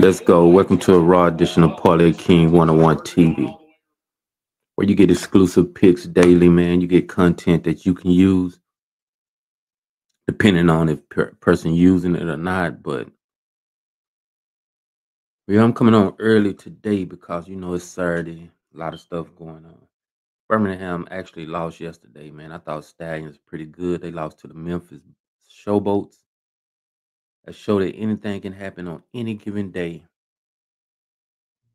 Let's go. Welcome to a raw edition of Parlay King 101 TV, where you get exclusive picks daily, man. You get content that you can use depending on if person using it or not. But yeah, I'm coming on early today because it's Saturday. A lot of stuff going on. Birmingham actually lost yesterday, man. I thought Stallions pretty good. They lost to the Memphis Showboats. That show that anything can happen on any given day.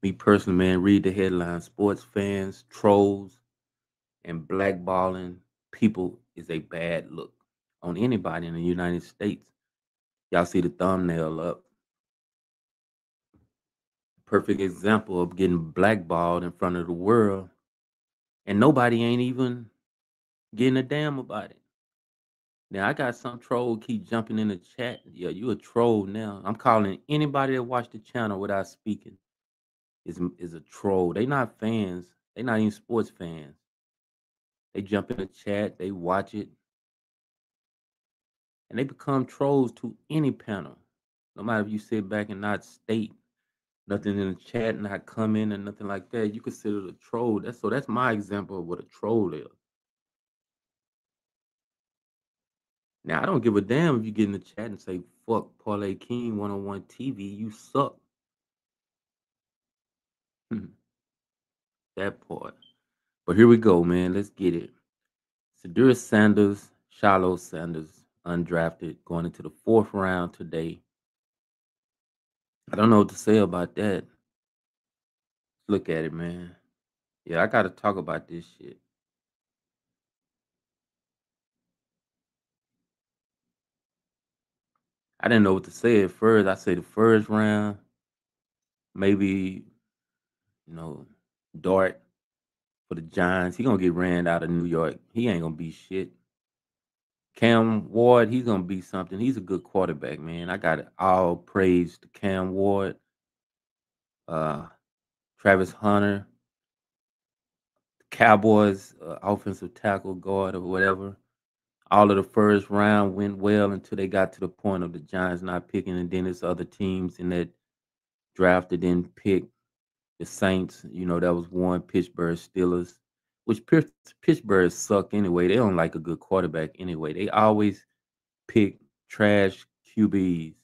Me personally, man, read the headlines. Sports fans, trolls, and blackballing people is a bad look on anybody in the United States. Y'all see the thumbnail up. Perfect example of getting blackballed in front of the world, and nobody ain't even getting a damn about it. Now I got some troll keep jumping in the chat. Yeah, you a troll now. I'm calling anybody that watch the channel without speaking is a troll. They not fans. They not even sports fans. They jump in the chat, they watch it, and they become trolls to any panel. No matter if you sit back and not state nothing in the chat, not comment and nothing like that, you consider it a troll. That's my example of what a troll is. Now I don't give a damn if you get in the chat and say fuck Parlay King 101 TV, you suck. That part. But here we go, man. Let's get it. Cedric Sanders, Shiloh Sanders, undrafted, going into the fourth round today. I don't know what to say about that. Look at it, man. Yeah, I gotta talk about this shit. I didn't know what to say at first. I say the first round, maybe, you know, Dart for the Giants. He gonna get ran out of New York. He ain't gonna be shit. Cam Ward, he's gonna be something. He's a good quarterback, man. I got all praise to Cam Ward, uh, Travis Hunter, Cowboys offensive tackle guard or whatever. All of the first round went well until they got to the point of the Giants not picking, and then there's other teams in that draft that didn't pick. The Saints, that was one. Pittsburgh Steelers, which Pittsburgh suck anyway. They don't like a good quarterback anyway. They always pick trash QBs.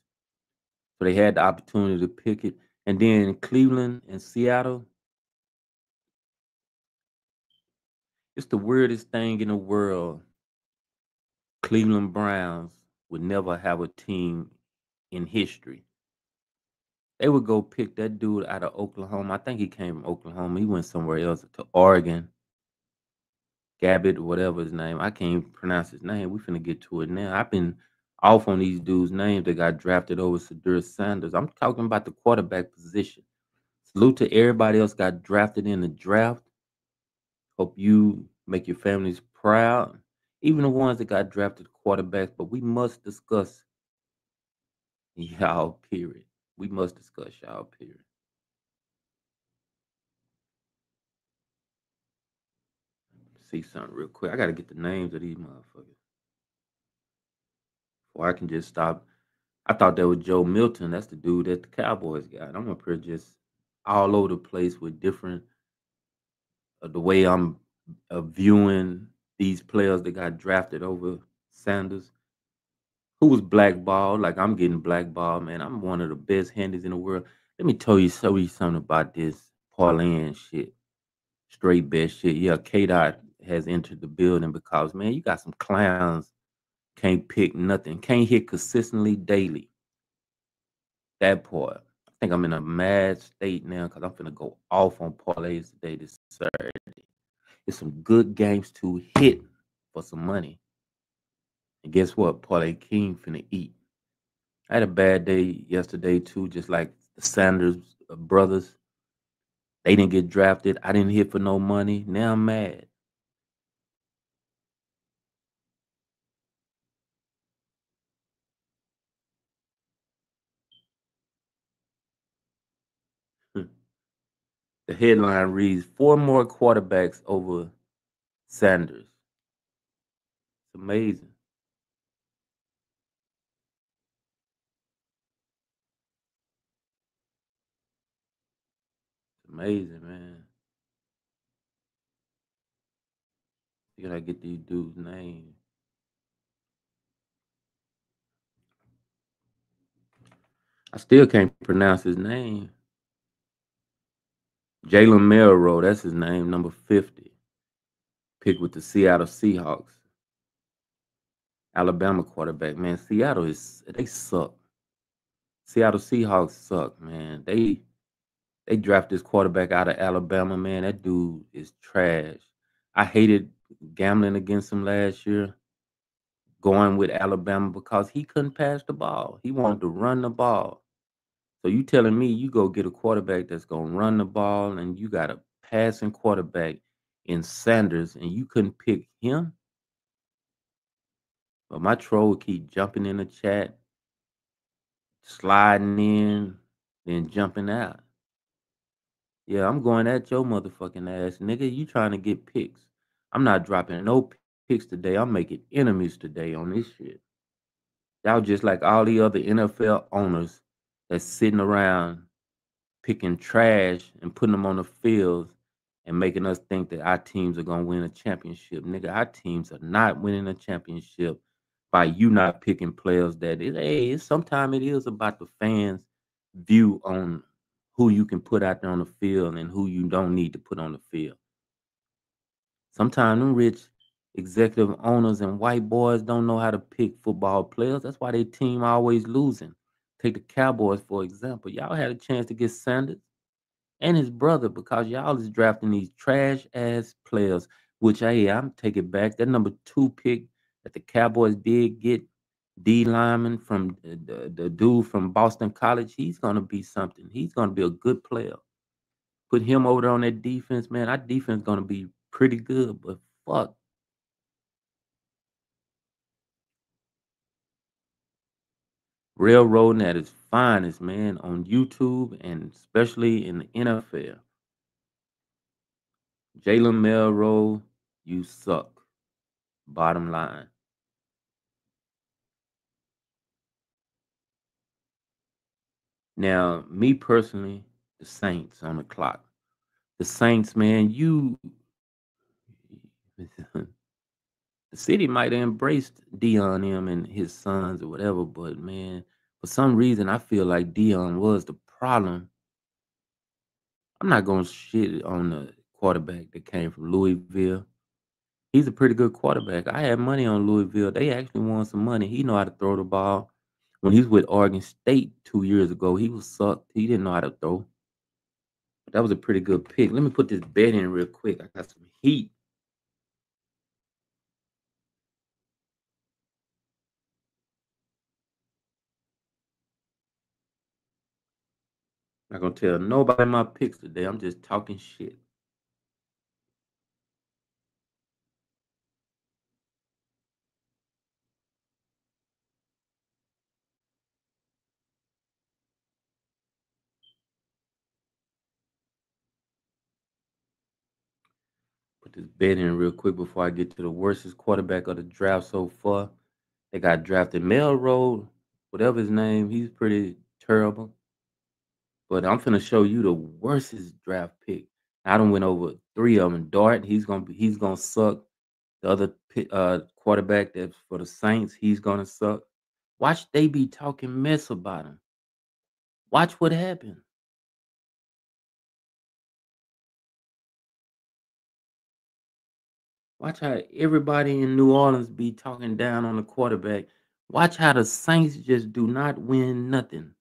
So they had the opportunity to pick it. And then Cleveland and Seattle, it's the weirdest thing in the world. Cleveland Browns would never have a team in history. They would go pick that dude out of Oklahoma. I think he came from Oklahoma. He went somewhere else to Oregon. Gabbett, whatever his name. I can't even pronounce his name. We finna get to it now. I've been off on these dudes' names that got drafted over Cedric Sanders. I'm talking about the quarterback position. Salute to everybody else got drafted in the draft. Hope you make your families proud. Even the ones that got drafted quarterbacks, but we must discuss y'all, period. We must discuss y'all, period. See something real quick. I gotta get the names of these motherfuckers. Or I can just stop. I thought that was Joe Milton. That's the dude that the Cowboys got. I'm up here just all over the place with different the way I'm viewing these players that got drafted over Sanders, who was blackballed. Like I'm getting blackballed, man. I'm one of the best handies in the world. Let me show you something about this parlaying shit. Straight bet shit. Yeah, K Dot has entered the building because man, you got some clowns can't pick nothing, can't hit consistently daily. That part. I think I'm in a mad state now because I'm finna go off on parlays today, this Saturday. It's some good games to hit for some money. And guess what? Parlay King finna eat. I had a bad day yesterday too, just like the Sanders brothers. They didn't get drafted. I didn't hit for no money. Now I'm mad. The headline reads four more quarterbacks over Sanders. It's amazing. amazing, man. You gotta get these dudes' names. I still can't pronounce his name. Jalen Melrose, that's his name, number 50. Picked with the Seattle Seahawks. Alabama quarterback, man. Seattle is they suck. Seattle Seahawks suck, man. They draft this quarterback out of Alabama, man. That dude is trash. I hated gambling against him last year, going with Alabama because he couldn't pass the ball. He wanted to run the ball. So you telling me you go get a quarterback that's gonna run the ball and you got a passing quarterback in Sanders and you couldn't pick him? But my troll keep jumping in the chat, sliding in, then jumping out. Yeah, I'm going at your motherfucking ass, nigga. You trying to get picks. I'm not dropping no picks today. I'm making enemies today on this shit. Y'all just like all the other NFL owners that's sitting around picking trash and putting them on the field and making us think that our teams are gonna win a championship. Nigga, our teams are not winning a championship by you not picking players that it hey, sometimes it is about the fans' view on who you can put out there on the field and who you don't need to put on the field. Sometimes them rich executive owners and white boys don't know how to pick football players. That's why their team always losing. Take the Cowboys for example. Y'all had a chance to get Sanders and his brother because y'all is drafting these trash ass players. Which hey, I'm taking back. That number 2 pick that the Cowboys did get, D Lyman from the dude from Boston College. He's gonna be something. He's gonna be a good player. Put him over there on that defense, man. Our defense gonna be pretty good, but fuck. Railroading at its finest, man, on YouTube and especially in the NFL. Jalen Melrose, you suck. Bottom line. Now, me personally, the Saints on the clock. The Saints, man, you the city might have embraced Dion him and his sons or whatever, but man, for some reason I feel like Dion was the problem. I'm not gonna shit on the quarterback that came from Louisville. He's a pretty good quarterback. I had money on Louisville. They actually won some money. He know how to throw the ball. When he was with Oregon State 2 years ago, he was sucked. He didn't know how to throw. But that was a pretty good pick. Let me put this bet in real quick. I got some heat. Not gonna tell nobody my picks today. I'm just talking shit. Put this bet in real quick before I get to the worstest quarterback of the draft so far. They got drafted Melrose, whatever his name. He's pretty terrible. But I'm finna show you the worstest draft pick. I done went over 3 of them. Dart, he's gonna suck. The other quarterback that's for the Saints, he's gonna suck. Watch they be talking mess about him. Watch what happened. Watch how everybody in New Orleans be talking down on the quarterback. Watch how the Saints just do not win nothing.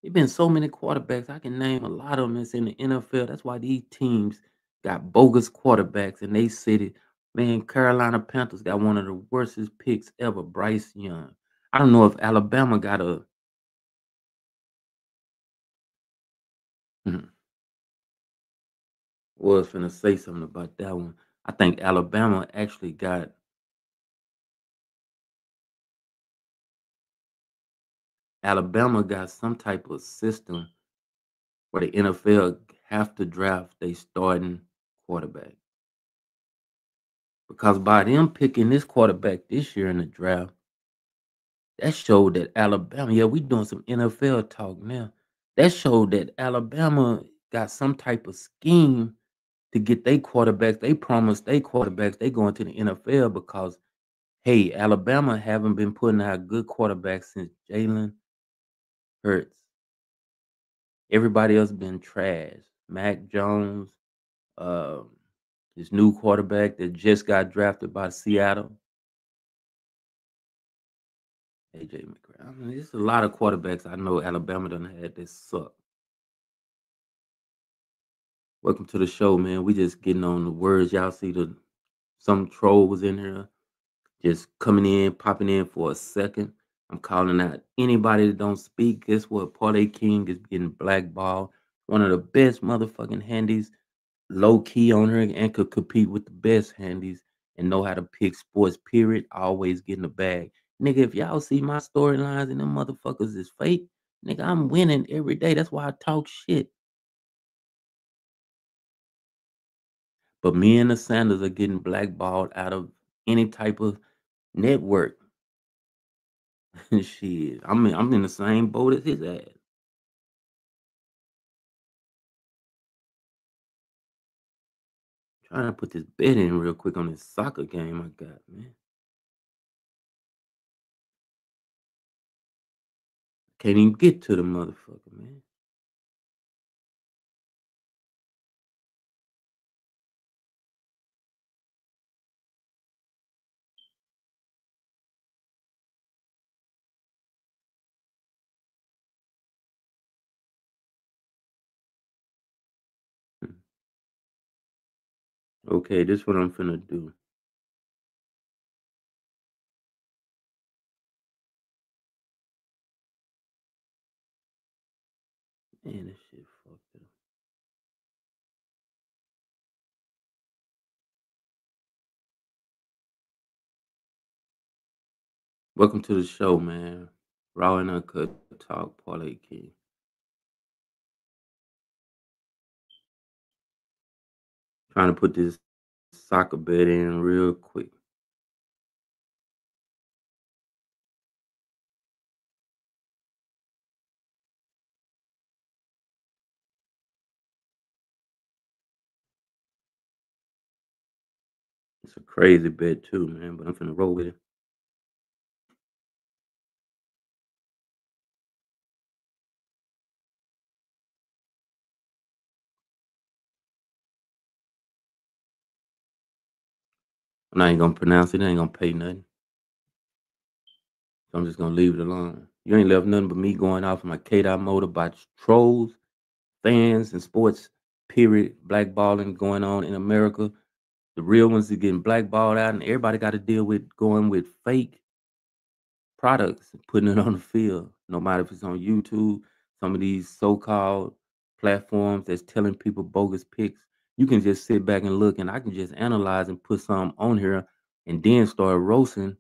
There been so many quarterbacks. I can name a lot of them that's in the NFL. That's why these teams got bogus quarterbacks in they city. Man, Carolina Panthers got one of the worstest picks ever, Bryce Young. I don't know if Alabama got a was finna say something about that one. I think Alabama actually got some type of system where the NFL have to draft they starting quarterback. Because by them picking this quarterback this year in the draft, that showed that Alabama, yeah, we doing some NFL talk now. That showed that Alabama got some type of scheme to get their quarterbacks. They promise their quarterbacks they going to the NFL because hey, Alabama haven't been putting out good quarterbacks since Jalen Hurts. Everybody else been trash. Mac Jones, um, this new quarterback that just got drafted by Seattle, AJ McCray. I mean, there's a lot of quarterbacks I know Alabama done had that suck. Welcome to the show, man. We just getting on the words. Y'all see the some troll was in here just coming in, popping in for a second. I'm calling out anybody that don't speak. Guess what? Parlay King is getting blackballed. One of the best motherfucking handies, low key on her, and could compete with the best handies and know how to pick sports, period. Always getting the bag. Nigga, if y'all see my storylines and them motherfuckers is fake, nigga, I'm winning every day. That's why I talk shit. But me and the Sanders are getting blackballed out of any type of network. Shit, I'm in the same boat as his ass. Trying to put this bet in real quick on this soccer game I got, man. Can't even get to the motherfucker, man. Hmm. Okay, this what I'm finna do. Man, this shit fucked up. Welcome to the show, man. Raw and Uncut Talk, Parlay King. Trying to put this soccer bet in real quick. It's a crazy bet too, man, but I'm finna roll with it. I'm not even gonna pronounce it. It ain't gonna pay nothing. So I'm just gonna leave it alone. You ain't left nothing but me going off my K-Dot mode about trolls, fans, and sports, period, blackballing going on in America. The real ones are getting blackballed out, and everybody got to deal with going with fake products and putting it on the field. No matter if it's on YouTube, some of these so-called platforms that's telling people bogus picks. You can just sit back and look, and I can just analyze and put some on here, and then start roasting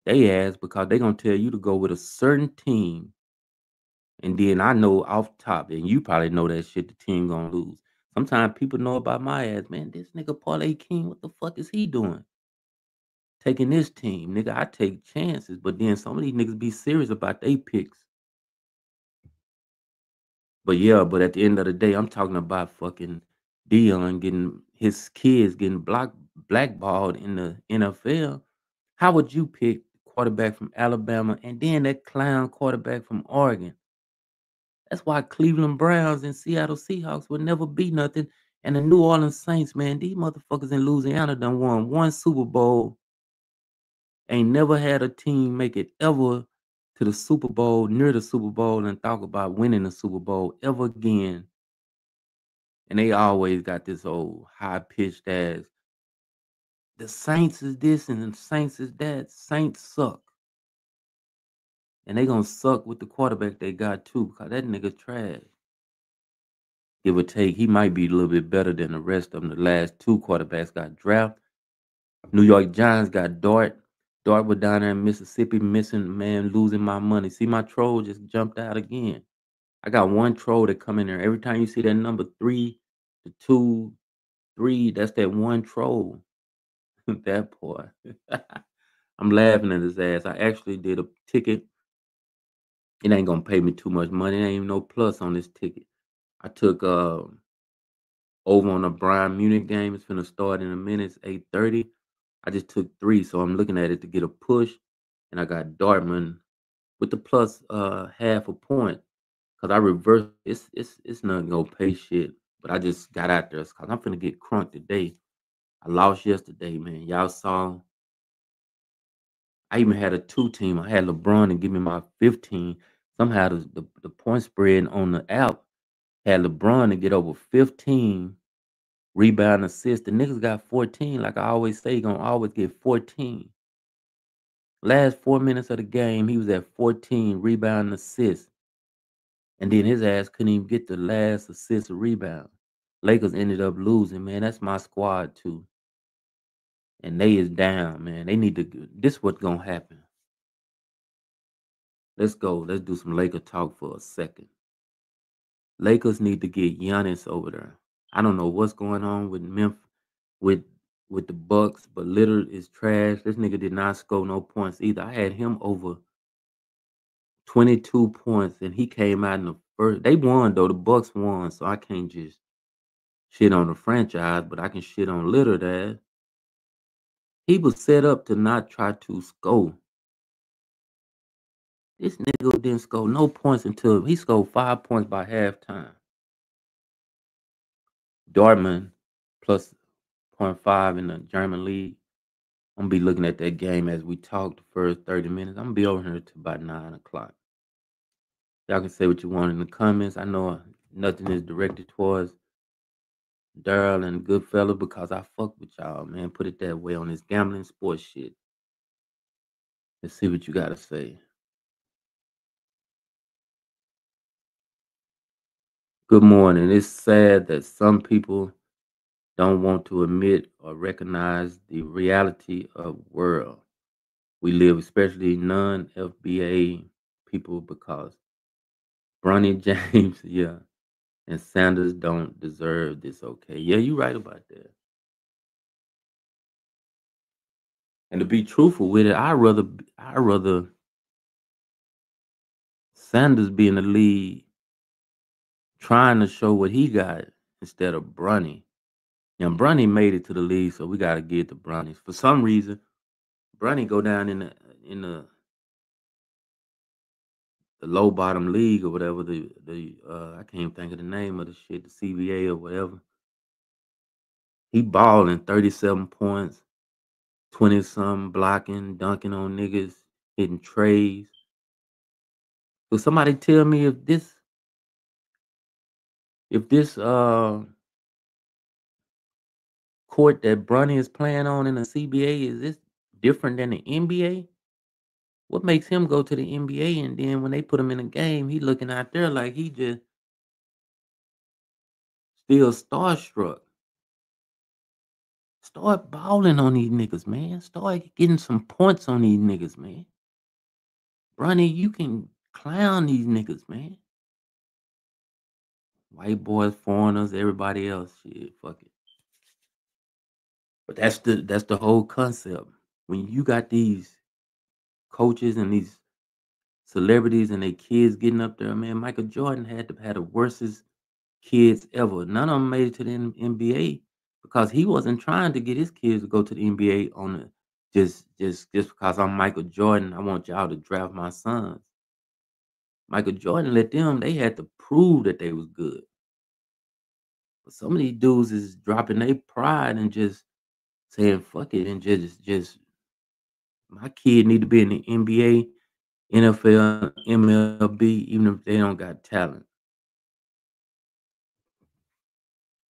they ass because they gonna tell you to go with a certain team, and then I know off top, and you probably know that shit the team gonna lose. Sometimes people know about my ass, man. This nigga Parlay King, what the fuck is he doing? Taking this team, nigga. I take chances, but then some of these niggas be serious about they picks. But yeah, but at the end of the day, I'm talking about fucking Dion getting his kids getting blackballed in the NFL. How would you pick quarterback from Alabama and then that clown quarterback from Oregon? That's why Cleveland Browns and Seattle Seahawks would never be nothing. And the New Orleans Saints, man, these motherfuckers in Louisiana done won one Super Bowl. Ain't never had a team make it ever to the Super Bowl, near the Super Bowl, and talk about winning the Super Bowl ever again. And they always got this old high pitched ass. The Saints is this and the Saints is that. Saints suck. And they gonna suck with the quarterback they got too, because that nigga trash. Give or take, he might be a little bit better than the rest of them. The last two quarterbacks got drafted. New York Giants got Dart. Dart was down there in Mississippi missing, man, losing my money. See, my troll just jumped out again. I got one troll that come in there. Every time you see that number 3, the 2, 3, that's that one troll. That boy. I'm laughing at his ass. I actually did a ticket. It ain't gonna pay me too much money. It ain't even no plus on this ticket. I took over on the Bayern Munich game. It's finna start in a minute. It's 8:30. I just took 3, so I'm looking at it to get a push, and I got Dortmund with the plus half a point because I reversed. It's nothing gonna pay shit, but I just got out there because I'm finna get crunked today. I lost yesterday, man. Y'all saw. I even had a two team. I had LeBron and give me my 15. Somehow the point spread on the app had LeBron to get over 15 rebound assist. The niggas got 14. Like I always say, he gonna always get 14. Last 4 minutes of the game, he was at 14 rebound assists. And then his ass couldn't even get the last assist or rebound. Lakers ended up losing, man. That's my squad too. And they is down, man. They need to this what's gonna happen. Let's go. Let's do some Laker talk for a second. Lakers need to get Giannis over there. I don't know what's going on with Memphis with with the Bucks, but Lillard is trash. This nigga did not score no points either. I had him over 22 points, and he came out in the first. They won though. The Bucks won, so I can't just shit on the franchise, but I can shit on Lillard ass. He was set up to not try to score. This nigga didn't score no points until he scored 5 points by halftime. Dortmund plus +0.5 in the German league. I'm gonna be looking at that game as we talk the first 30 minutes. I'm gonna be over here till about 9 o'clock. Y'all can say what you want in the comments. I know nothing is directed towards Daryl and Goodfella because I fuck with y'all, man. Put it that way on this gambling sports shit. Let's see what you gotta say. Good morning. It's sad that some people don't want to admit or recognize the reality of world we live, especially non-FBA people, because Bronny James, yeah, and Sanders don't deserve this. Okay, yeah, you right about that. And to be truthful with it, I rather Sanders be in the league trying to show what he got instead of Bronny. Now Bronny made it to the league, so we gotta give it to Bronny. For some reason, Bronny go down in the low bottom league or whatever I can't think of the name of the shit, the CBA or whatever. He balling 37 points, 20 something, blocking, dunking on niggas, hitting trays. Will somebody tell me if this court that Bronny is playing on in the CBA is this different than the NBA? What makes him go to the NBA and then when they put him in a game, he looking out there like he just still starstruck? Start balling on these niggas, man. Start getting some points on these niggas, man. Bronny, you can clown these niggas, man. White boys, foreigners, everybody else, shit, fuck it. But that's the whole concept. When you got these coaches and these celebrities and their kids getting up there, man, Michael Jordan had the worstest kids ever. None of them made it to the NBA because he wasn't trying to get his kids to go to the NBA on a just because I'm Michael Jordan. I want y'all to draft my sons. Michael Jordan let them. They had to prove that they was good. But some of these dudes is dropping their pride and just saying fuck it and just my kid need to be in the NBA, NFL, MLB, even if they don't got talent.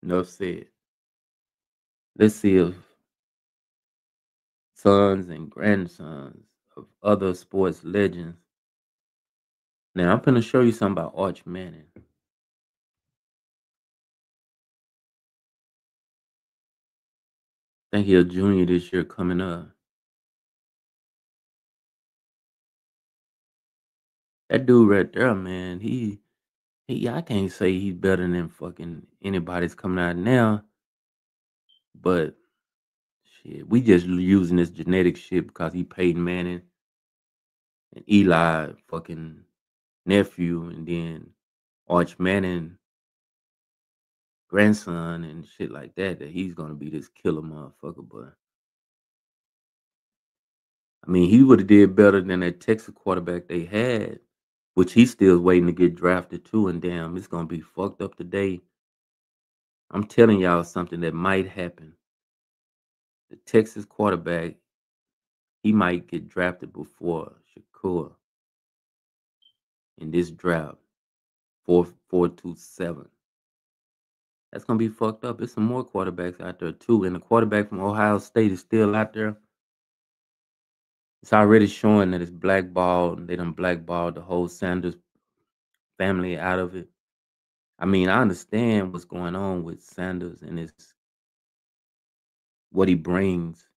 No said. Let's see if sons and grandsons of other sports legends. Now I'm gonna show you something about Arch Manning. I think he's a junior this year coming up. That dude right there, man, he I can't say he's better than fucking anybody's coming out now, but shit, we just using this genetic shit because he Peyton Manning and Eli fucking nephew, and then Arch Manning grandson and shit like that, that he's gonna be this killer motherfucker. But I mean, he would have did better than that Texas quarterback they had, which he's still waiting to get drafted too. And damn, it's gonna be fucked up today. I'm telling y'all something that might happen. The Texas quarterback, he might get drafted before Shakur in this draft, 427. That's gonna be fucked up. There's some more quarterbacks out there too, and the quarterback from Ohio State is still out there. It's already showing that it's blackballed. They done blackballed the whole Sanders family out of it. I mean, I understand what's going on with Sanders and it's what he brings.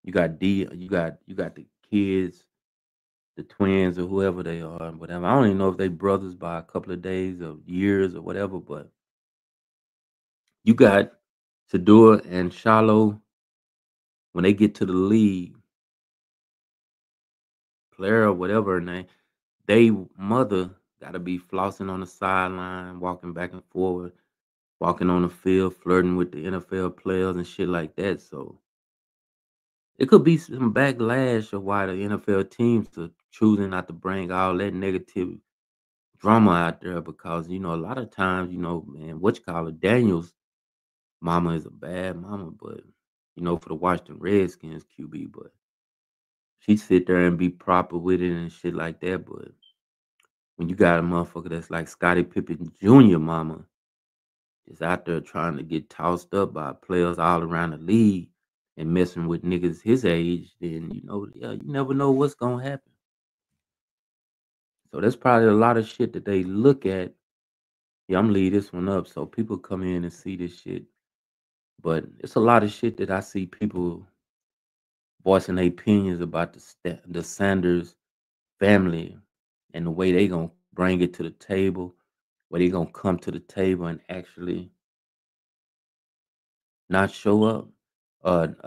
You got the kids, the twins or whoever they are, whatever. I don't even know if they brothers by a couple of days or years or whatever, but you got Sador and Shiloh when they get to the league, Claire or whatever her name, they mother gotta be flossing on the sideline, walking back and forth, walking on the field, flirting with the NFL players and shit like that. So it could be some backlash of why the NFL teams are choosing not to bring all that negative drama out there because a lot of times, man, what you call it, Daniels' mama is a bad mama, but for the Washington Redskins QB, but she sit there and be proper with it and shit like that. But when you got a motherfucker that's like Scottie Pippen Jr. mama is out there trying to get tossed up by players all around the league and messing with niggas his age, then yeah, you never know what's gonna happen. So that's probably a lot of shit that they look at. Yeah, I'm leave this one up so people come in and see this shit. But it's a lot of shit that I see people voicing their opinions about the Sanders family and the way they gonna bring it to the table, where they gonna come to the table and actually not show up.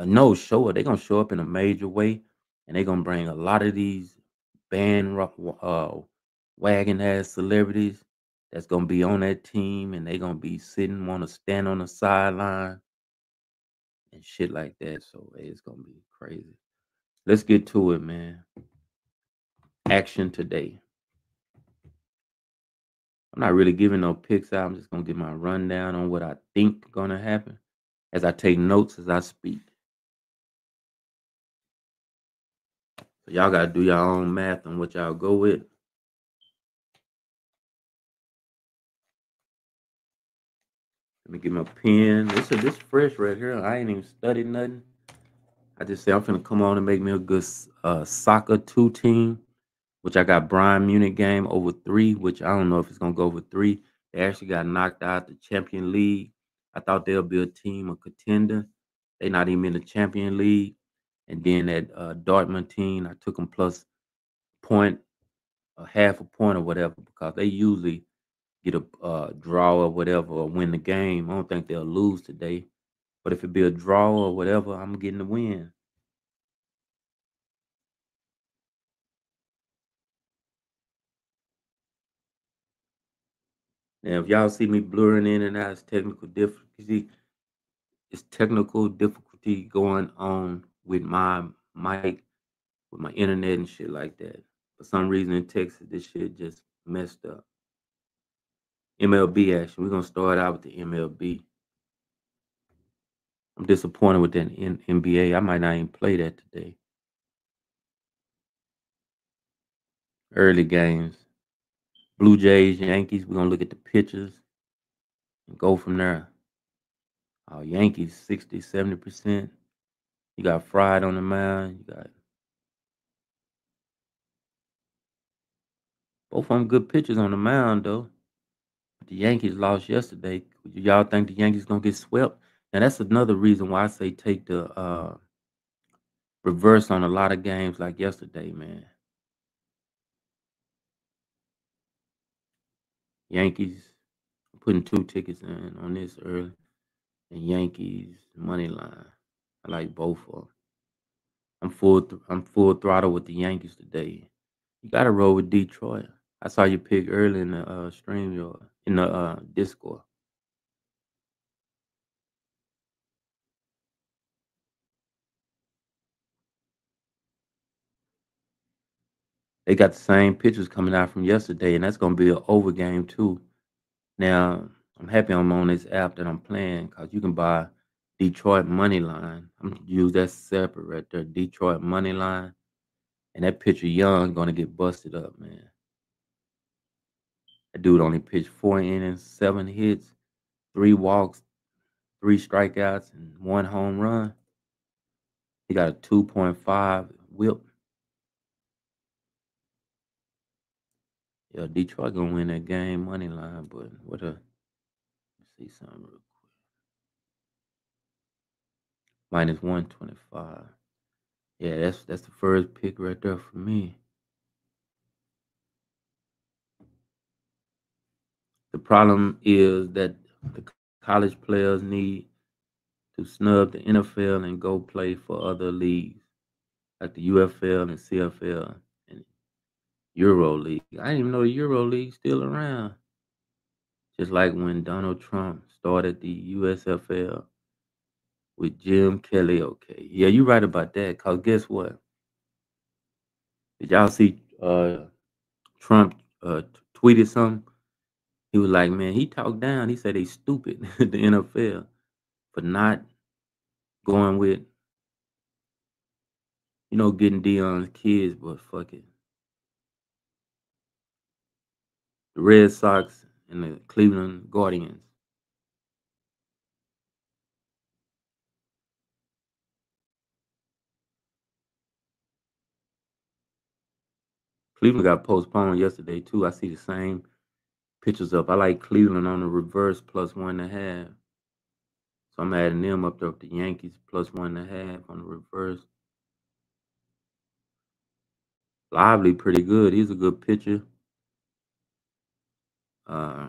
No, show up. They gonna show up in a major way, and they gonna bring a lot of these wagon ass celebrities that's gonna be on that team, and they gonna be sitting, want to stand on the sideline and shit like that. So hey, it's gonna be crazy. Let's get to it, man. Action today. I'm not really giving no picks out. I'm just gonna give my rundown on what I think gonna happen as I take notes as I speak. So y'all gotta do your own math on what y'all go with. Let me get my pen. This fresh right here. I ain't even studied nothing. I just say I'm finna come on and make me a good soccer two team, which I got Bayern Munich game over 3, which I don't know if it's gonna go over 3. They actually got knocked out the Champion League. I thought they'll be a team, a contender. They not even in the Champion League. And then that Dortmund team, I took them plus point, a half a point or whatever, because they usually get a draw or whatever or win the game. I don't think they'll lose today. But if it be a draw or whatever, I'm getting the win. Now, if y'all see me blurring in and out, it's technical difficulty going on with my mic, with my internet and shit like that. For some reason in Texas, this shit just messed up. MLB action. We're gonna start out with the MLB. I'm disappointed with that NBA. I might not even play that today. Early games. Blue Jays, Yankees. We're gonna look at the pitchers and go from there. Yankees 60, 70%. You got Fried on the mound. You got both of them good pitchers on the mound though. But the Yankees lost yesterday. Y'all think the Yankees gonna get swept? Now that's another reason why I say take the reverse on a lot of games like yesterday, man. Yankees putting 2 tickets in on this early, and Yankees money line. I like both of them. I'm full throttle with the Yankees today. You got to roll with Detroit. I saw you pick early in the stream, in the Discord. They got the same pictures coming out from yesterday, and that's gonna be an over game too. Now, I'm happy I'm on this app that I'm playing because you can buy Detroit money line. I'm gonna use that separate right there, Detroit money line. And that pitcher Young gonna get busted up, man. That dude only pitched 4 innings, 7 hits, 3 walks, 3 strikeouts, and 1 home run. He got a 2.5 whip. Yeah, Detroit gonna win that game money line, but what a let's see something real quick. -125. Yeah, that's the first pick right there for me. The problem is that the college players need to snub the NFL and go play for other leagues like the UFL and CFL and Euro League. I didn't even know the Euro League still around. Just like when Donald Trump started the USFL with Jim Kelly. Okay, yeah, you're right about that. Cause guess what? Did y'all see Trump tweeted something? He was like, man, he talked down. He said they stupid, the NFL, for not going with, getting Dion's kids, but fuck it. The Red Sox and the Cleveland Guardians. Cleveland got postponed yesterday too. I see the same pictures up. I like Cleveland on the reverse +1.5. So I'm adding them up there with the Yankees +1.5 on the reverse. Lively pretty good. He's a good pitcher. Uh,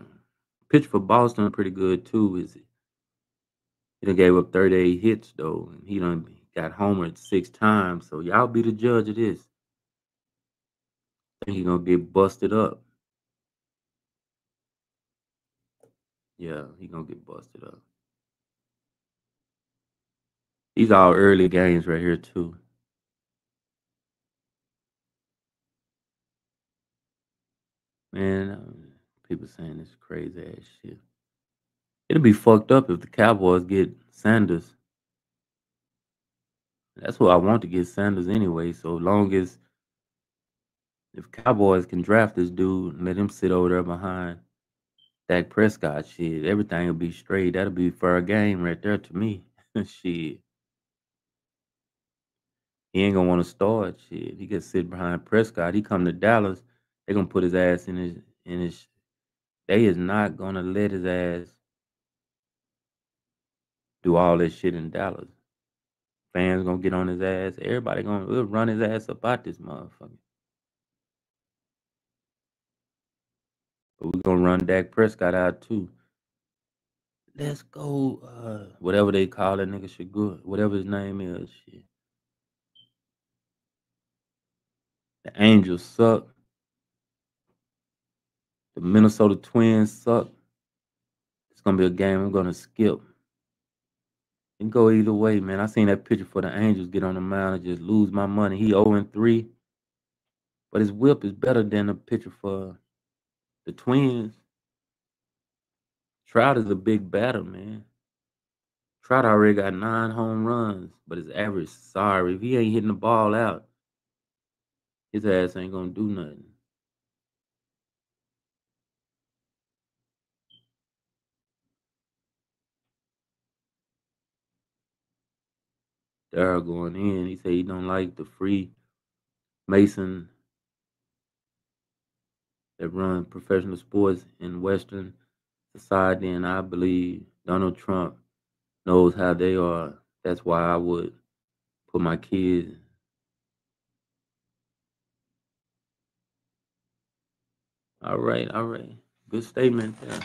pitch for Boston pretty good too. Is he done gave up 38 hits though, and he done got homered 6 times. So y'all be the judge of this. I think he gonna get busted up. Yeah, he gonna get busted up. These all early games right here too. Man, people saying this crazy ass shit. It'll be fucked up if the Cowboys get Sanders. That's what I want to get Sanders anyway. So long as if Cowboys can draft this dude and let him sit over there behind Dak Prescott, shit, everything will be straight. That'll be fair game right there to me. Shit, he ain't gonna want to start. Shit, he can sit behind Prescott. He come to Dallas, they gonna put his ass in his. They is not gonna let his ass do all this shit in Dallas. Fans gonna get on his ass. Everybody gonna we'll run his ass up out this motherfucker. But we gonna run Dak Prescott out too. Let's go. Whatever they call that nigga Shagur, whatever his name is. Shit. The Angels suck. The Minnesota Twins suck. It's gonna be a game I'm gonna skip. It can go either way, man. I seen that picture for the Angels get on the mound and just lose my money. He 0-3, but his whip is better than the pitcher for the Twins. Trout is a big batter, man. Trout already got 9 home runs, but his average, sorry, if he ain't hitting the ball out, his ass ain't gonna do nothing. Darryl going in. He said he don't like the free Mason that run professional sports in Western society, and I believe Donald Trump knows how they are. That's why I would put my kids. All right, all right. Good statement there.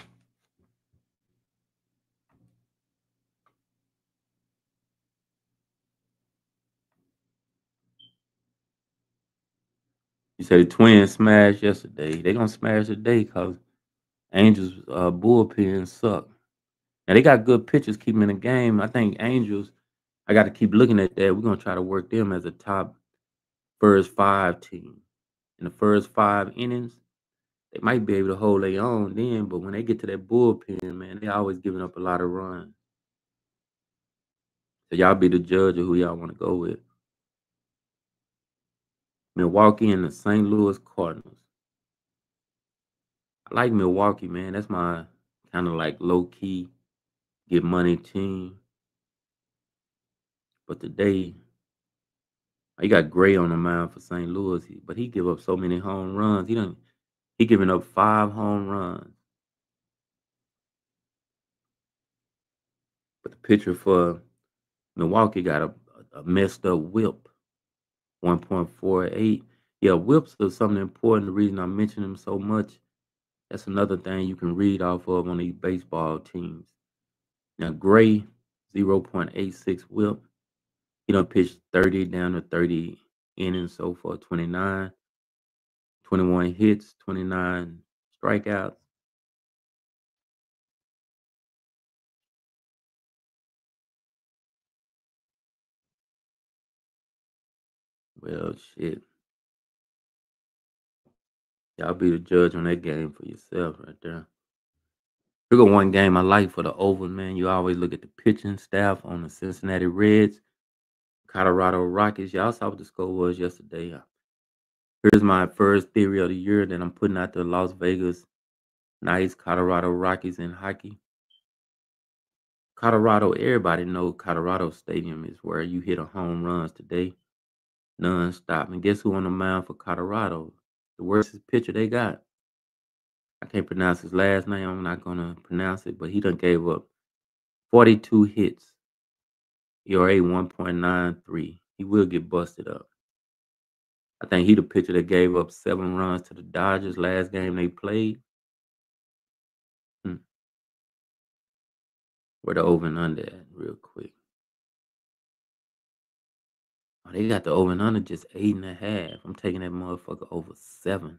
You said the Twins smashed yesterday. They gonna smash today because Angels bullpen suck. Now they got good pitchers keeping in the game. I think Angels. I got to keep looking at that. We're gonna try to work them as a top first 5 team. in the first 5 innings, they might be able to hold their own then, but when they get to that bullpen, man, they always giving up a lot of runs. So y'all be the judge of who y'all want to go with. Milwaukee and the St. Louis Cardinals. I like Milwaukee, man. That's my kind of like low key get money team. But today, you got Gray on the mound for St. Louis, but he give up so many home runs. He giving up 5 home runs. But the pitcher for Milwaukee got a messed up whip, 1.48. Yeah, whips are something important. The reason I mention them so much, that's another thing you can read off of on these baseball teams. Now, Gray, 0.86 whip. He done pitched 30 down to 30 innings so far, 29, 21 hits, 29 strikeouts. Well, shit. Y'all be the judge on that game for yourself right there. Here go one game I like for the over, man. You always look at the pitching staff on the Cincinnati Reds, Colorado Rockies. Y'all saw what the score was yesterday. Here's my first theory of the year that I'm putting out to Las Vegas Knights, Colorado Rockies in hockey. Colorado, everybody knows Colorado Stadium is where you hit a home runs today, non-stop. And guess who on the mound for Colorado? The worst pitcher they got. I can't pronounce his last name. I'm not gonna pronounce it, but he done gave up 42 hits, ERA 1.93. He will get busted up. I think he the pitcher that gave up 7 runs to the Dodgers last game they played. Hmm. Where the over and under at, real quick. Oh, they got the over and under just 8.5. I'm taking that motherfucker over 7.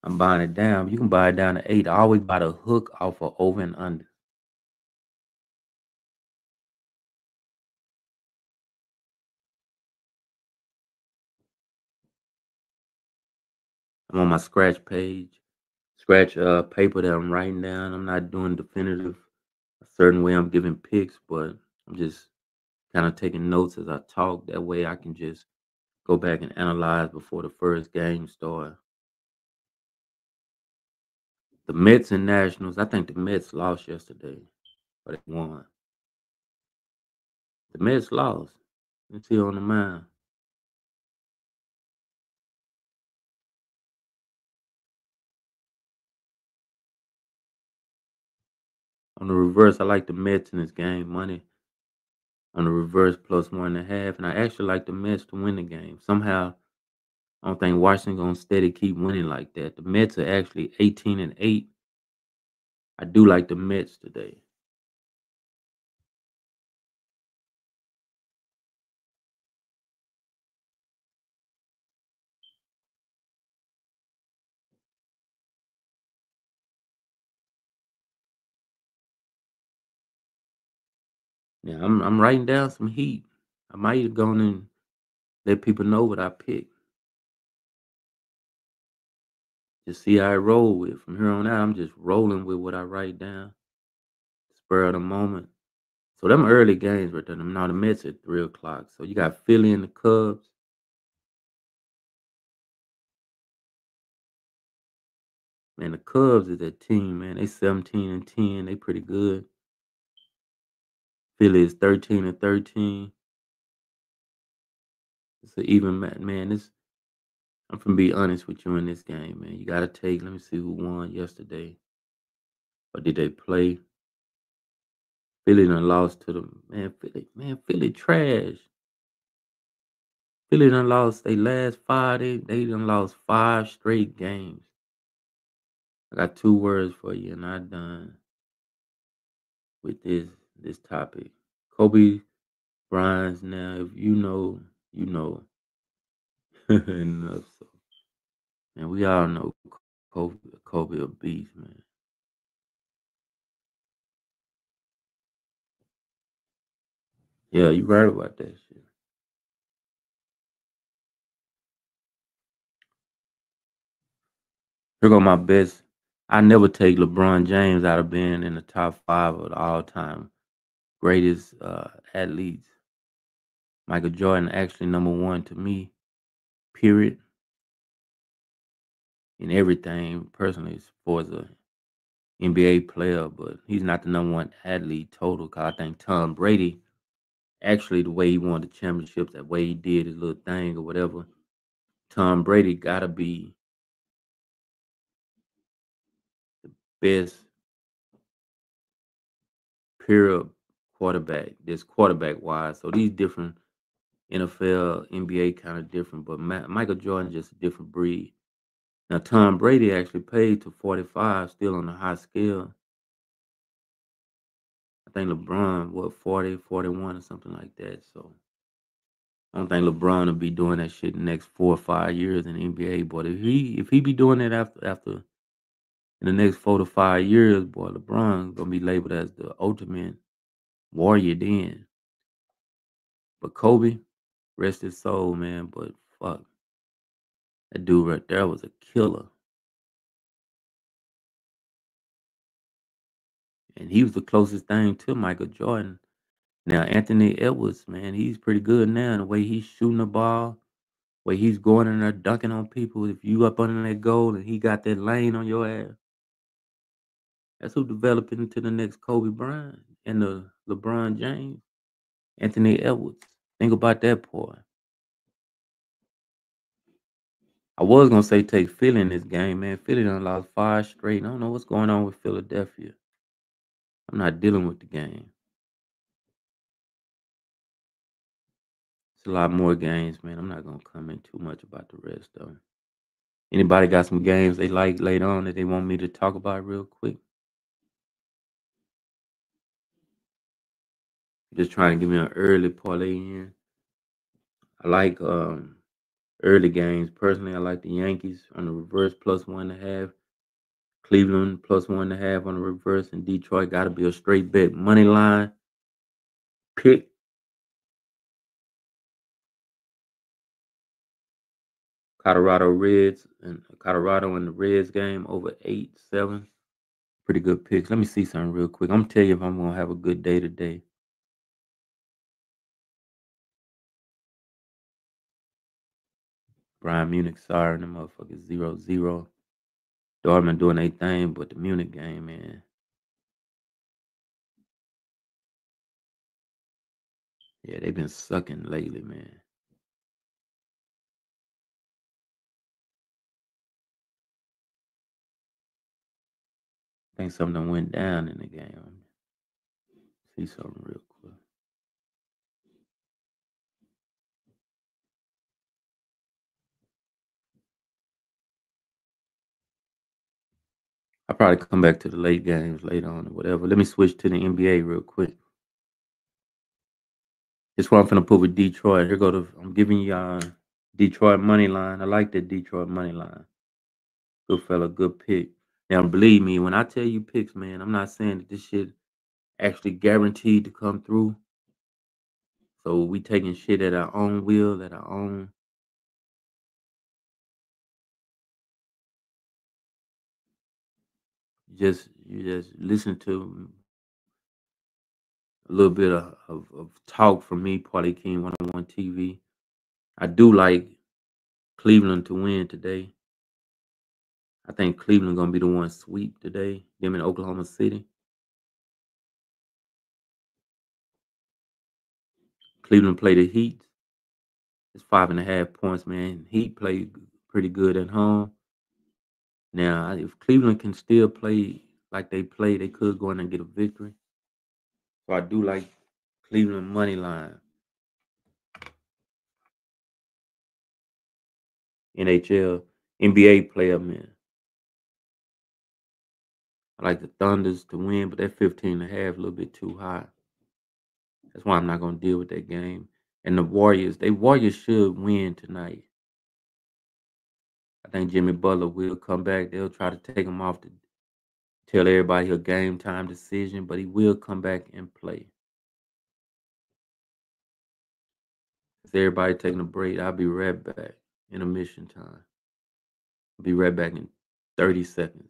I'm buying it down. You can buy it down to 8. I always buy the hook off of over and under. I'm on my scratch page. Scratch paper that I'm writing down. I'm not doing definitive a certain way I'm giving picks, but I'm just kind of taking notes as I talk. That way I can just go back and analyze before the first game start. The Mets and Nationals, I think the Mets lost yesterday, but they won. The Mets lost. It's here on the mound. On the reverse, I like the Mets in this game. Money on the reverse plus 1.5. And I actually like the Mets to win the game. Somehow, I don't think Washington gonna steady keep winning like that. The Mets are actually 18-8. I do like the Mets today. Yeah, I'm writing down some heat. I might have gone and let people know what I picked. Just see how I roll with. From here on out, I'm just rolling with what I write down. Spur of the moment. So them early games right there. Now the Mets at 3 o'clock. So you got Philly and the Cubs. Man, the Cubs is that team, man. They 17-10. They pretty good. Philly is 13-13. It's an even man. This I'm gonna be honest with you in this game, man. You gotta take. Let me see who won yesterday. Or did they play? Philly done lost to them. Man, Philly trash. Philly done lost they last 5. They done lost 5 straight games. I got 2 words for you, and I done with this topic. Kobe Bryant's now. If you know, you know. Enough. So, man, we all know Kobe a beast, man. Yeah, you right about that shit. Here go my best. I never take LeBron James out of being in the top 5 of the all-time greatest athletes. Michael Jordan actually number 1 to me, period, in everything personally as far as a NBA player, but he's not the number 1 athlete total. Cause I think Tom Brady, actually the way he won the championships, that way he did his little thing or whatever, Tom Brady gotta be best pure quarterback, this quarterback wise. So these different NFL, NBA kind of different, but Michael Jordan just a different breed. Now Tom Brady actually paid to 45, still on a high scale. I think LeBron, what, 40, 41 or something like that. So I don't think LeBron will be doing that shit in the next 4 or 5 years in the NBA. But if he be doing it after in the next 4 to 5 years, boy, LeBron gonna be labeled as the ultimate warrior then. But Kobe, rest his soul, man. But fuck, that dude right there was a killer. And he was the closest thing to Michael Jordan. Now Anthony Edwards, man, he's pretty good now. The way he's shooting the ball, way he's going in there dunking on people. If you up under that goal and he got that lane on your ass, that's who developing into the next Kobe Bryant and the LeBron James, Anthony Edwards. Think about that part. I was gonna say take Philly in this game, man. Philly done lost 5 straight. I don't know what's going on with Philadelphia. I'm not dealing with the game. It's a lot more games, man. I'm not gonna comment too much about the rest though. Anybody got some games they like later on that they want me to talk about real quick? Just trying to give me an early parlay in. I like early games. Personally, I like the Yankees on the reverse +1.5. Cleveland +1.5 on the reverse, and Detroit got to be a straight bet. Money line pick. Colorado Reds and Colorado in the Reds game over 8-7. Pretty good picks. Let me see something real quick. I'm gonna tell you if I'm gonna have a good day today. Bayern Munich, sorry, them motherfuckers 0-0. Dortmund doing their thing, but the Munich game, man. Yeah, they've been sucking lately, man. I think something done went down in the game. See something real quick. I'll probably come back to the late games later on or whatever. Let me switch to the NBA real quick. This one I'm finna put with Detroit. Here go the I'm giving y'all Detroit money line. I like that Detroit money line. Good fella, good pick. Now believe me, when I tell you picks, man, I'm not saying that this shit actually guaranteed to come through. So we taking shit at our own will, at our own. You just listen to a little bit of talk from me, Party King 101 TV. I do like Cleveland to win today. I think Cleveland gonna be the one sweep today. Them in Oklahoma City. Cleveland play the Heat. It's 5.5 points, man. Heat play pretty good at home. Now, if Cleveland can still play like they play, they could go in and get a victory. So I do like Cleveland money line. NHL, NBA player, man. I like the Thunders to win, but that 15.5 a little bit too high. That's why I'm not gonna deal with that game. And the Warriors should win tonight. I think Jimmy Butler will come back. They'll try to take him off to tell everybody a game time decision, but he will come back and play. If everybody taking a break, I'll be right back. Intermission time. I'll be right back in 30 seconds.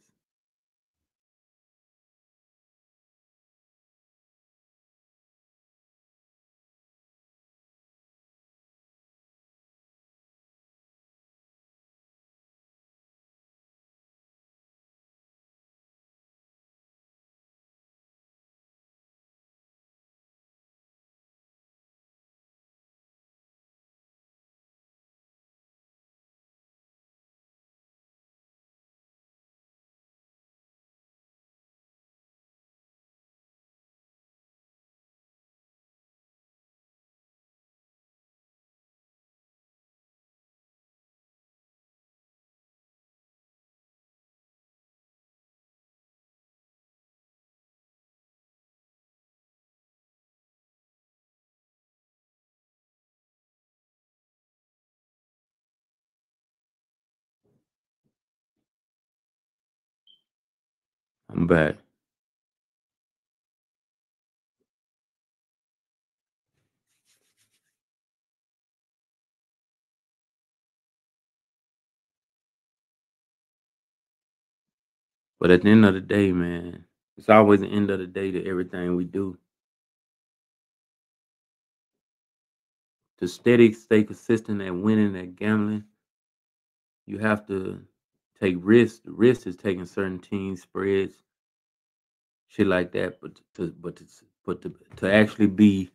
I'm back. But at the end of the day, man, it's always the end of the day to everything we do. To steady stay consistent at winning at gambling, you have to take risks. The risk is taking certain team spreads, shit like that. But to actually be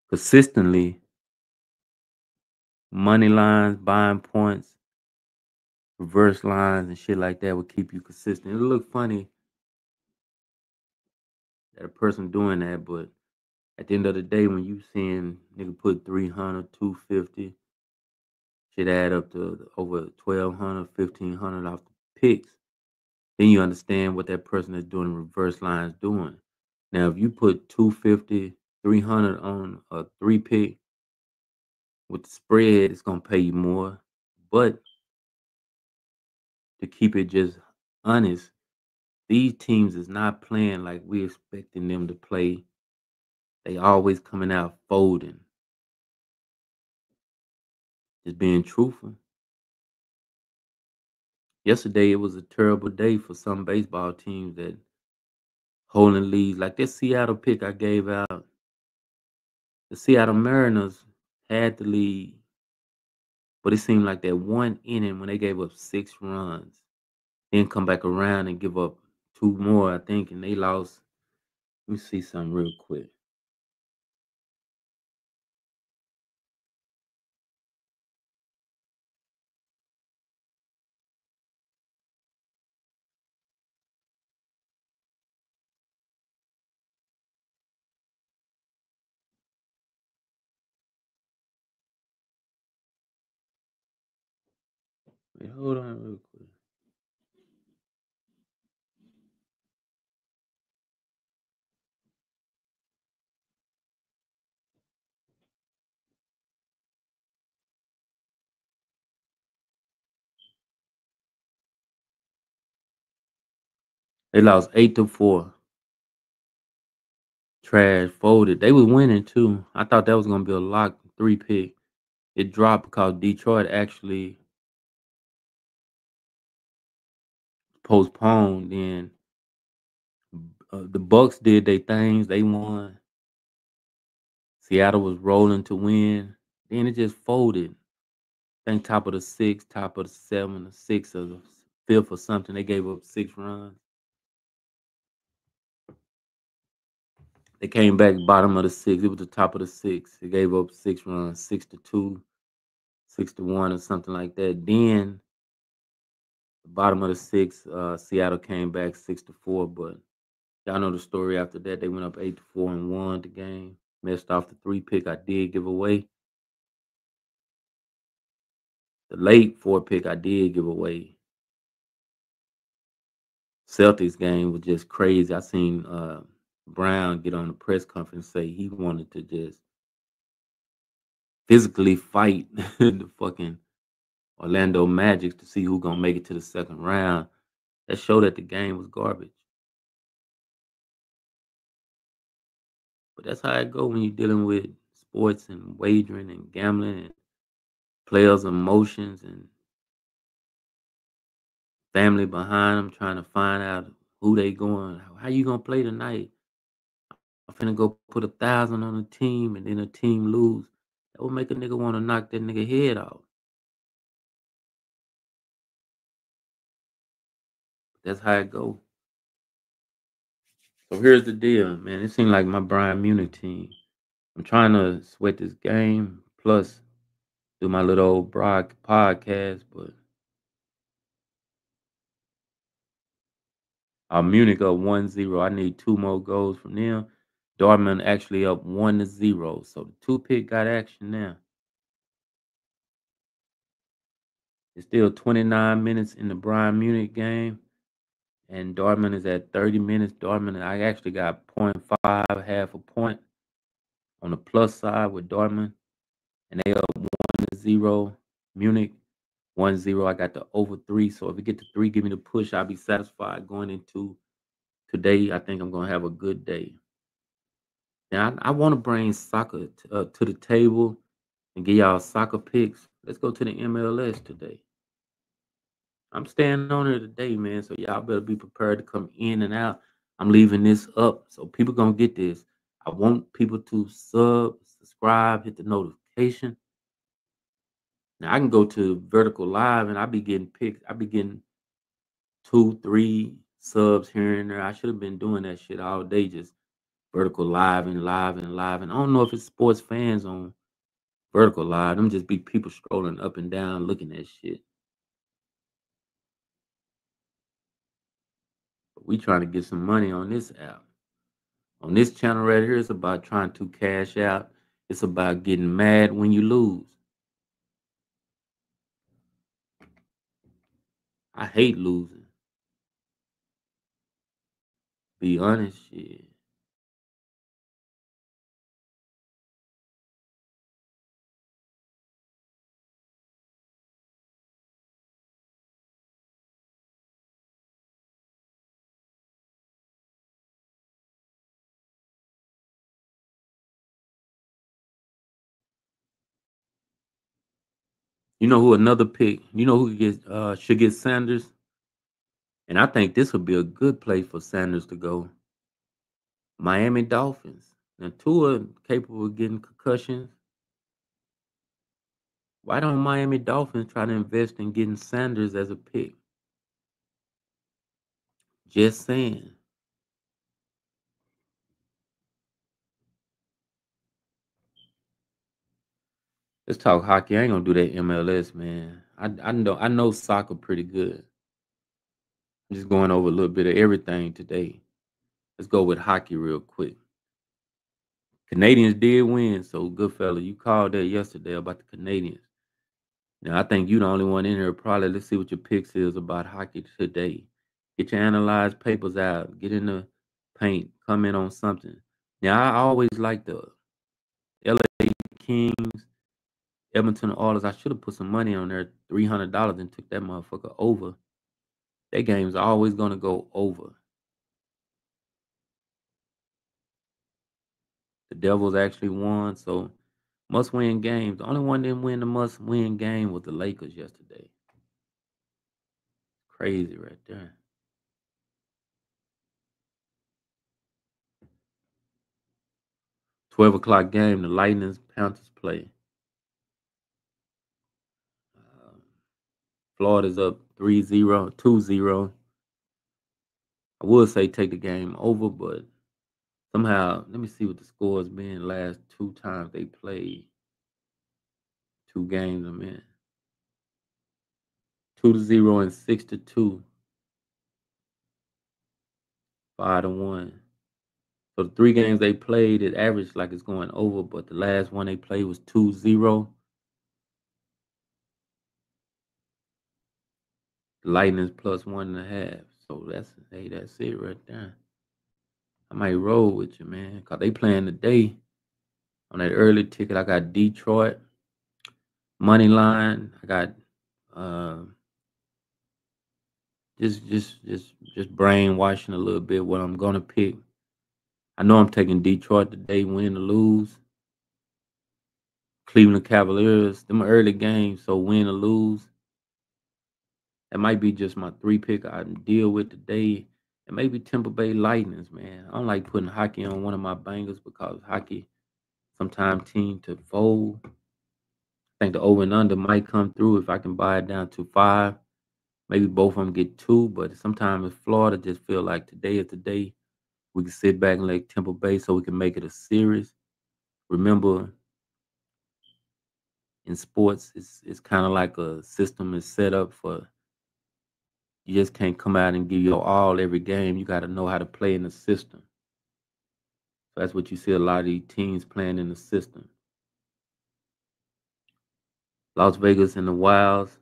consistently money lines, buying points, reverse lines, and shit like that will keep you consistent. It'll look funny that a person doing that, but at the end of the day, when you seeing nigga put 300, 250, shit add up to over 1,200, 1,500 off the picks, then you understand what that person is doing reverse lines doing. Now, if you put 250, 300 on a three pick with the spread, it's gonna pay you more. But to keep it just honest, these teams is not playing like we expecting them to play. They always coming out folding. Just being truthful. Yesterday it was a terrible day for some baseball teams that holding leads. Like this Seattle pick I gave out, the Seattle Mariners had the lead, but it seemed like that one inning when they gave up 6 runs, then come back around and give up two more, I think, and they lost. Let me see something real quick. Wait, hold on real quick. They lost 8-4. Trash folded. They was winning too. I thought that was gonna be a lock three pick. It dropped because Detroit actually postponed. Then the Bucks did their things. They won. Seattle was rolling to win. Then it just folded. I think top of the six, top of the seven, the six or the fifth or something. They gave up 6 runs. They came back bottom of the six. It was the top of the six. They gave up 6 runs, 6-2, 6-1, or something like that. Then the bottom of the six, Seattle came back 6-4. But y'all know the story after that. They went up 8-4 and won the game. Messed off the three pick I did give away. The late four pick I did give away. Celtics game was just crazy. I seen Brown get on the press conference say he wanted to just physically fight the fucking Orlando Magic to see who gonna make it to the second round. That showed that the game was garbage. But that's how it go when you're dealing with sports and wagering and gambling. And players' emotions and family behind them, trying to find out who they going. How you gonna play tonight? I'm finna go put 1,000 on a team, and then a team lose. That would make a nigga want to knock that nigga head off. That's how it go. So here's the deal, man. It seemed like my Bayern Munich team. I'm trying to sweat this game, plus do my little old broad podcast, but Munich up 1-0. I need two more goals from them. Dortmund actually up 1-0. So the two pick got action now. It's still 29 minutes in the Bayern Munich game, and Dortmund is at 30 minutes. Dortmund, I actually got point 0.5, half a point on the plus side with Dortmund, and they up 1-0. Munich 1-0. I got the over 3. So if we get to 3, give me the push. I'll be satisfied going into today. I think I'm gonna have a good day. Now I want to bring soccer to the table and give y'all soccer picks. Let's go to the MLS today. I'm staying on here today, man. So y'all better be prepared to come in and out. I'm leaving this up, so people gonna get this. I want people to subscribe, hit the notification. Now I can go to vertical live and I be getting picks. I be getting 2, 3 subs here and there. I should have been doing that shit all day, just vertical live and live and live. And I don't know if it's sports fans on vertical live. Them just be people scrolling up and down looking at shit. But we trying to get some money on this app. On this channel right here, it's about trying to cash out. It's about getting mad when you lose. I hate losing. Be honest, shit. You know who another pick? You know who should get Sanders? And I think this would be a good place for Sanders to go. Miami Dolphins. Now Tua capable of getting concussions. Why don't Miami Dolphins try to invest in getting Sanders as a pick? Just saying. Let's talk hockey. I ain't gonna do that MLS, man. I know soccer pretty good. I'm just going over a little bit of everything today. Let's go with hockey real quick. Canadians did win, so good fella. You called that yesterday about the Canadians. Now I think you the only one in here probably. Let's see what your picks is about hockey today. Get your analyzed papers out. Get in the paint. Comment on something. Now I always like the LA Kings, Edmonton Oilers. I should have put some money on there, $300, and took that motherfucker over. That game's always gonna go over. The Devils actually won, so must win games. The only one that didn't win the must win game was the Lakers yesterday. Crazy right there. 12 o'clock game, the Lightning Panthers play. Uh, Florida's up 3-0, 2-0. I would say take the game over, but somehow, let me see what the score's been the last two times they played. Two games I'm in. 2-0 and 6-2. 5-1. So the three games they played, it averaged like it's going over, but the last one they played was 2-0. The Lightning's plus 1.5. So that's it right there. I might roll with you, man. Cause they playing today on that early ticket. I got Detroit money line. I got uh, just brainwashing a little bit what I'm gonna pick. I know I'm taking Detroit today, win or lose. Cleveland Cavaliers, them early games, so win or lose. That might be just my three pick I deal with today. And maybe Tampa Bay Lightnings, man. I don't like putting hockey on one of my bangers because hockey sometimes team to fold. I think the over and under might come through if I can buy it down to 5. Maybe both of them get 2, but sometimes in Florida just feel like today is the day we can sit back and let Tampa Bay so we can make it a series. Remember, in sports, it's kind of like a system is set up for you just can't come out and give your all every game. You got to know how to play in the system. So that's what you see a lot of these teams playing in the system. Las Vegas and the Wilds.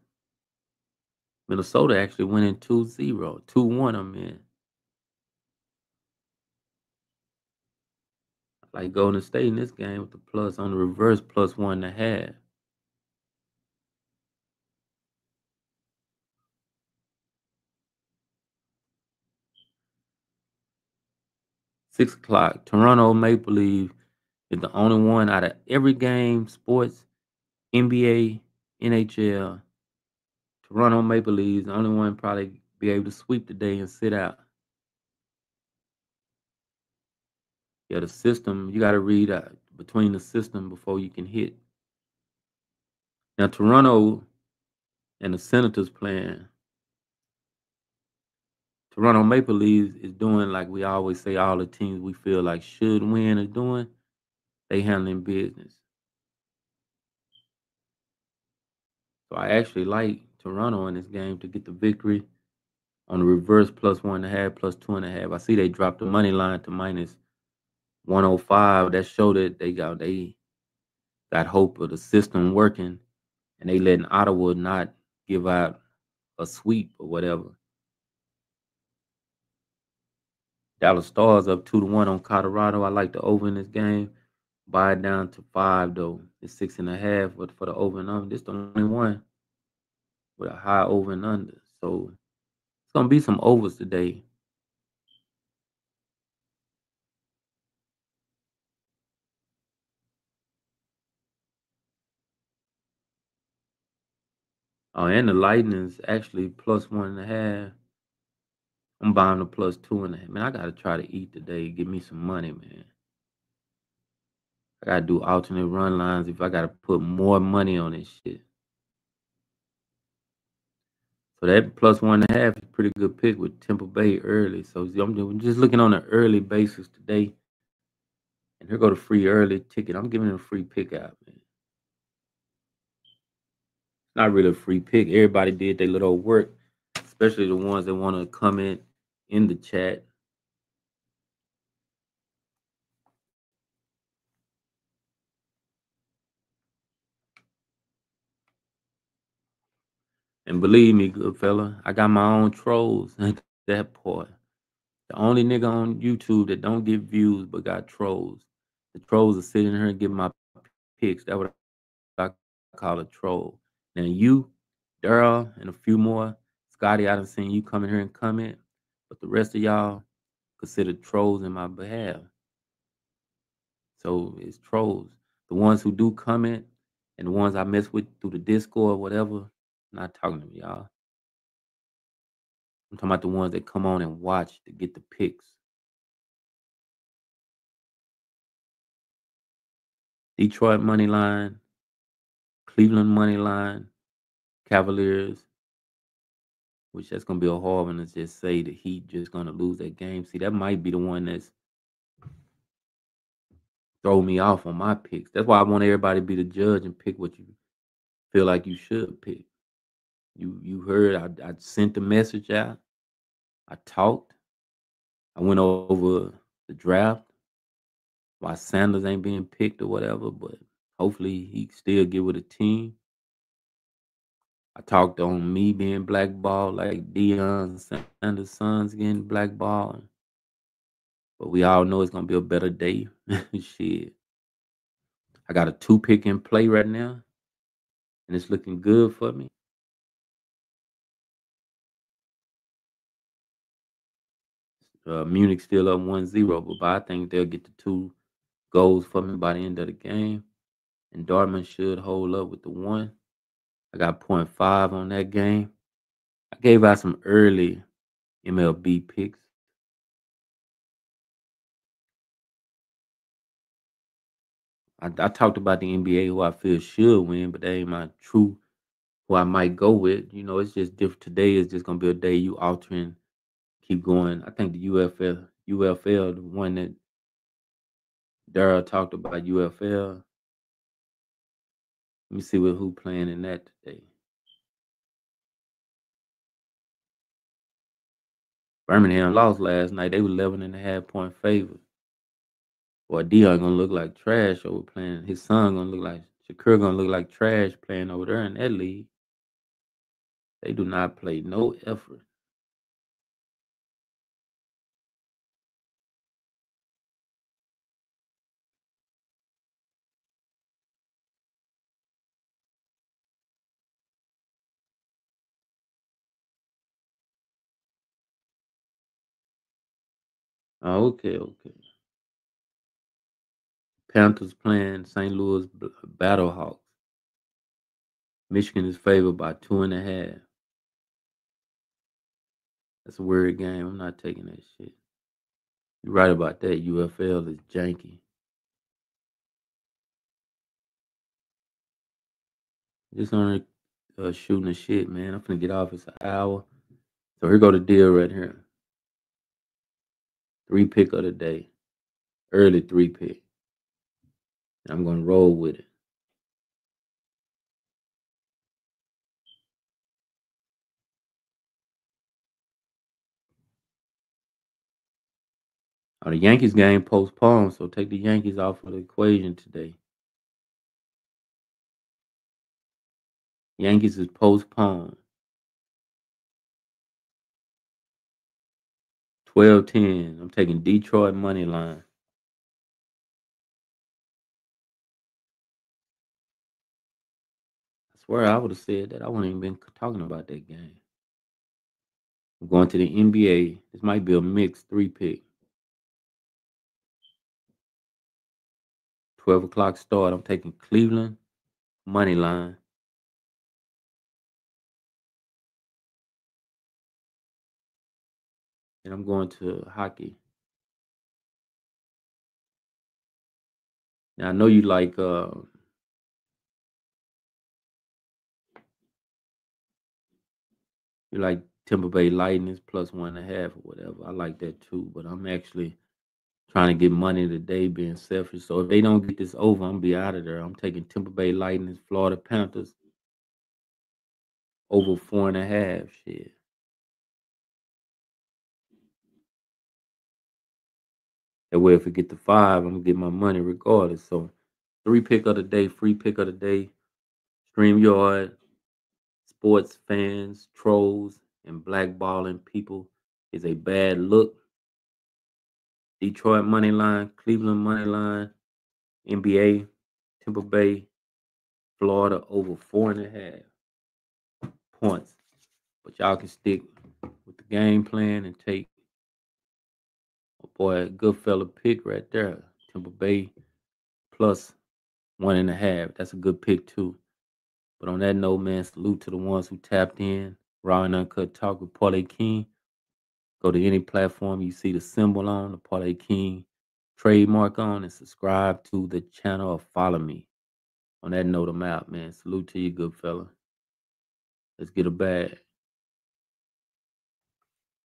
Minnesota actually winning 2-0, 2-1 I'm in. Like Golden State in this game with the plus on the reverse plus 1.5. 6 o'clock. Toronto Maple Leaf is the only one out of every game, sports, NBA, NHL. Toronto Maple Leafs, the only one probably be able to sweep today and sit out. Yeah, the system, you got to read between the system before you can hit. Now, Toronto and the Senators playing. Toronto Maple Leafs is doing like we always say all the teams we feel like should win are doing. They handling business. So I actually like Toronto in this game to get the victory on the reverse plus 1.5, plus 2.5. I see they dropped the money line to minus 105. That showed that they got hope of the system working and they letting Ottawa not give out a sweep or whatever. Dallas Stars up 2-1 on Colorado. I like the over in this game. Buy it down to 5 though. It's 6.5, but for the over and under, this the only one with a high over and under. So it's gonna be some overs today. Oh, and the Lightning's actually plus 1.5. I'm buying the plus 2.5. Man, I gotta try to eat today. Give me some money, man. I gotta do alternate run lines if I gotta put more money on this shit. So that plus 1.5 is a pretty good pick with Temple Bay early. So I'm just looking on an early basis today. And here go the free early ticket. I'm giving it a free pick out, man. It's not really a free pick. Everybody did their little work, especially the ones that want to comment in the chat. And believe me, good fella, I got my own trolls at that point. The only nigga on YouTube that don't get views but got trolls. The trolls are sitting here and giving my picks. That's what I call a troll. Now you, Daryl, and a few more, Scotty, I done seen you come in here and comment, but the rest of y'all consider trolls in my behalf. So it's trolls. The ones who do comment and the ones I mess with through the Discord or whatever, not talking to me, y'all. I'm talking about the ones that come on and watch to get the picks. Detroit money line, Cleveland money line, Cavaliers, which that's gonna be a hard one to just say the Heat just gonna lose that game. See, that might be the one that's throw me off on my picks. That's why I want everybody to be the judge and pick what you feel like you should pick. You heard I sent the message out. I talked. I went over the draft. Why Sanders ain't being picked or whatever, but hopefully he still get with a team. I talked on me being blackballed, like Deion Sanders' sons getting blackballed. But we all know it's gonna be a better day. Shit. I got a 2 pick in play right now, and it's looking good for me. Munich still up 1-0, but I think they'll get the 2 goals for me by the end of the game. and Dortmund should hold up with the one. I got point five on that game. I gave out some early MLB picks. I talked about the NBA who I feel should win, but that ain't my true who I might go with. It's just different. Today is just gonna be a day you altering, keep going. I think the UFL, the one that Daryl talked about, UFL. Let me see who playing in that today. Birmingham lost last night. They were 11.5 point favorites. Boy, Dion gonna look like trash over playing. His son gonna look like Shakur gonna look like trash playing over there in that league. They do not play no effort. Oh, okay, okay. Panthers playing St. Louis Battlehawks. Michigan is favored by 2.5. That's a weird game. I'm not taking that shit. You're right about that. UFL is janky. Just on shooting the shit, man. I'm finna get off. It's an hour. So here go the deal right here. Three pick of the day. Early three pick. I'm gonna roll with it. Oh, the Yankees game postponed, so take the Yankees off of the equation today. Yankees is postponed. 12-10. I'm taking Detroit money line. I swear I would have said that. I wouldn't even been talking about that game. I'm going to the NBA. This might be a mixed three pick. 12 o'clock start. I'm taking Cleveland money line. And I'm going to hockey. Now I know you like Timber Bay Lightning's plus 1.5 or whatever. I like that too, but I'm actually trying to get money today, being selfish. So if they don't get this over, I'm gonna be out of there. I'm taking Timber Bay Lightning's Florida Panthers over 4.5. Shit. That way, if we get to five, I'm gonna get my money regardless. So three pick of the day, free pick of the day, StreamYard, sports fans, trolls, and blackballing people is a bad look. Detroit money line, Cleveland money line, NBA, Tampa Bay, Florida over 4.5 points. But y'all can stick with the game plan and take boy, good fella pick right there. Tampa Bay plus 1.5. That's a good pick too. But on that note, man, salute to the ones who tapped in. Raw and Uncut Talk with Parlay King. Go to any platform you see the symbol on, the Parlay King trademark on, and subscribe to the channel or follow me. On that note, I'm out, man. Salute to you, good fella. Let's get a bag.